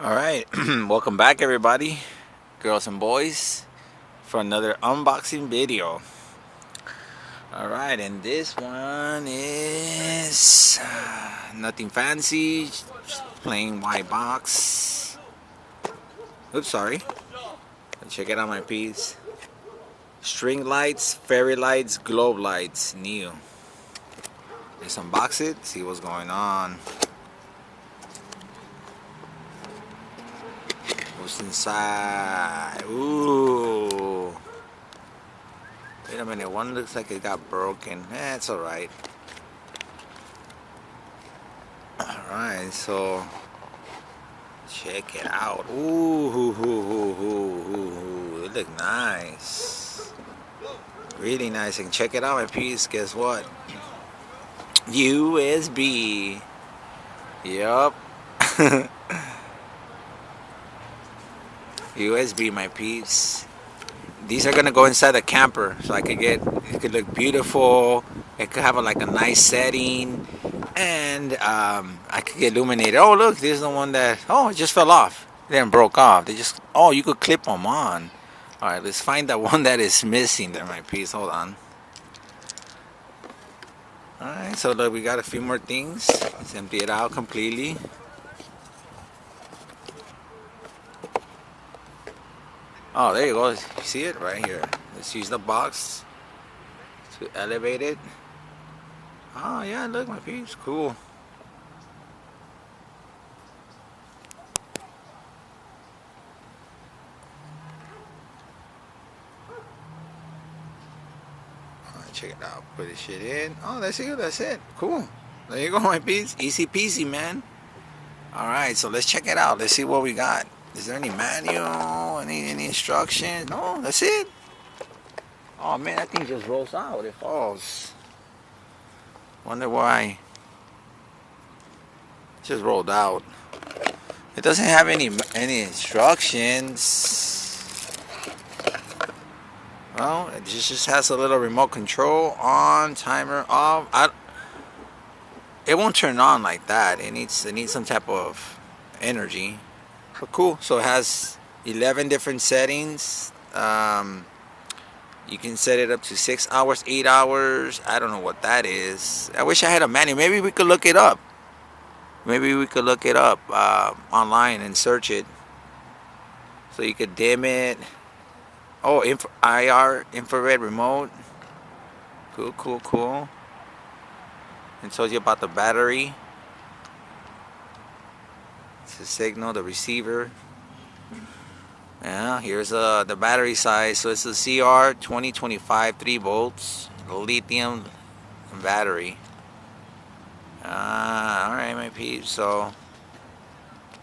Alright, welcome back everybody, girls and boys, for another unboxing video. Alright, and this one is nothing fancy, just plain white box. Oops, sorry. Check it out, my piece. String lights, fairy lights, globe lights, new. Let's unbox it, see what's going on. What's inside? Ooh. Wait a minute, one looks like it got broken. It's alright. Alright, so check it out. Ooh, it looks nice. Really nice. And check it out, my piece. Guess what? USB. Yup. USB, my peeps. These are gonna go inside the camper, so it could look beautiful. It could have like a nice setting, and I could get illuminated. Oh look, this is the one that it just fell off. It then broke off. You could clip them on. All right, let's find that one that is missing there, my piece. Hold on. All right, so look, we got a few more things. Let's empty it out completely. Oh, there you go. You see it right here. Let's use the box to elevate it. Oh, yeah, look, my peeps. Cool. Alright, check it out. Put this shit in. Oh, that's it. That's it. Cool. There you go, my peeps. Easy peasy, man. Alright, so let's check it out. Let's see what we got. Is there any manual? Any instructions? No, that's it. Oh man, that thing just rolls out. It falls. Wonder why. It just rolled out. It doesn't have any instructions. Well, it just has a little remote control on, timer off. It won't turn on like that. It needs some type of energy. But cool. So it has 11 different settings. You can set it up to 6 hours, 8 hours. I don't know what that is. I wish I had a manual. Maybe we could look it up. Online and search it. So you could dim it. Oh, IR, infrared remote. Cool. It tells you about the battery. It's the signal, the receiver. Yeah, here's the battery size. So it's a CR 2025 3 volts lithium battery. Alright, my peeps. So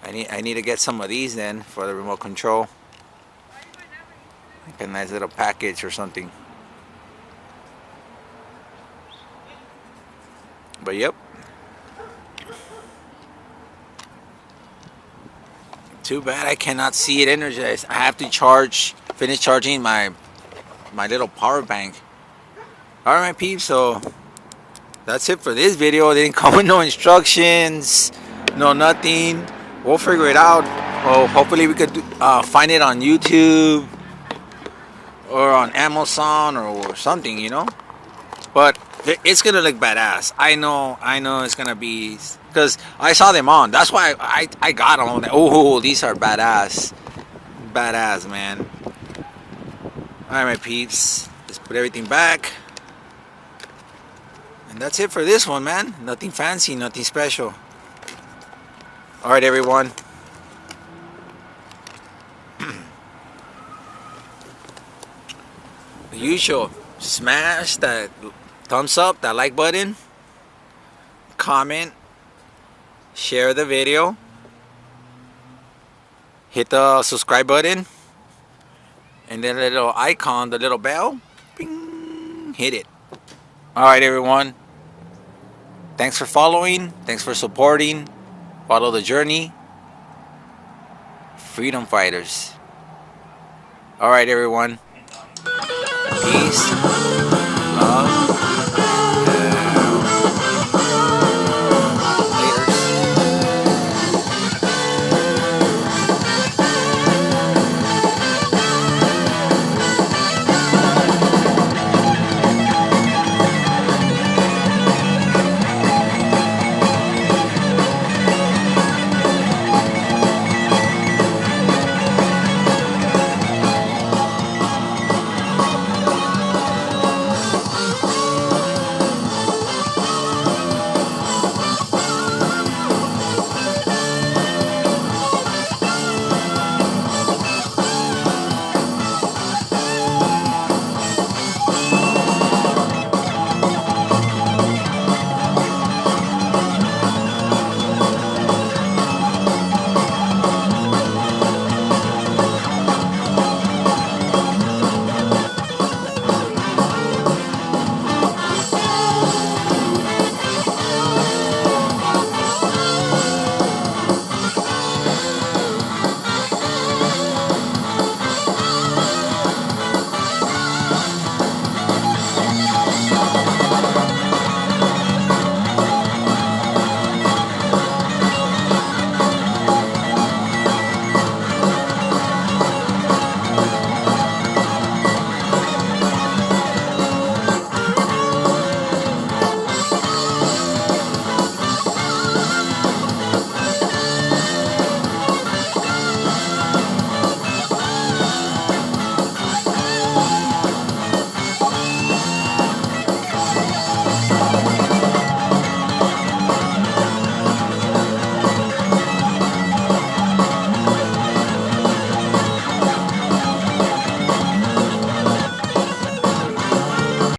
I need to get some of these then for the remote control. Like a nice little package or something. But yep. Too bad I cannot see it energized. I have to finish charging my little power bank. Alright, my peeps, so that's it for this video. It didn't come with no instructions, no nothing. We'll figure it out. Oh, hopefully we could find it on YouTube or on Amazon or something, you know. But it's gonna look badass. I know it's gonna be, because I saw them on. That's why I got them. Oh, these are badass, man. All right, my peeps. Let's put everything back, and that's it for this one, man. Nothing fancy, nothing special. All right, everyone. The usual. Smash that thumbs up, that like button, comment, share the video, hit the subscribe button, and then the little icon, the little bell, ping, hit it. Alright, everyone, thanks for following, thanks for supporting. Follow the journey. Freedom fighters. Alright, everyone, peace.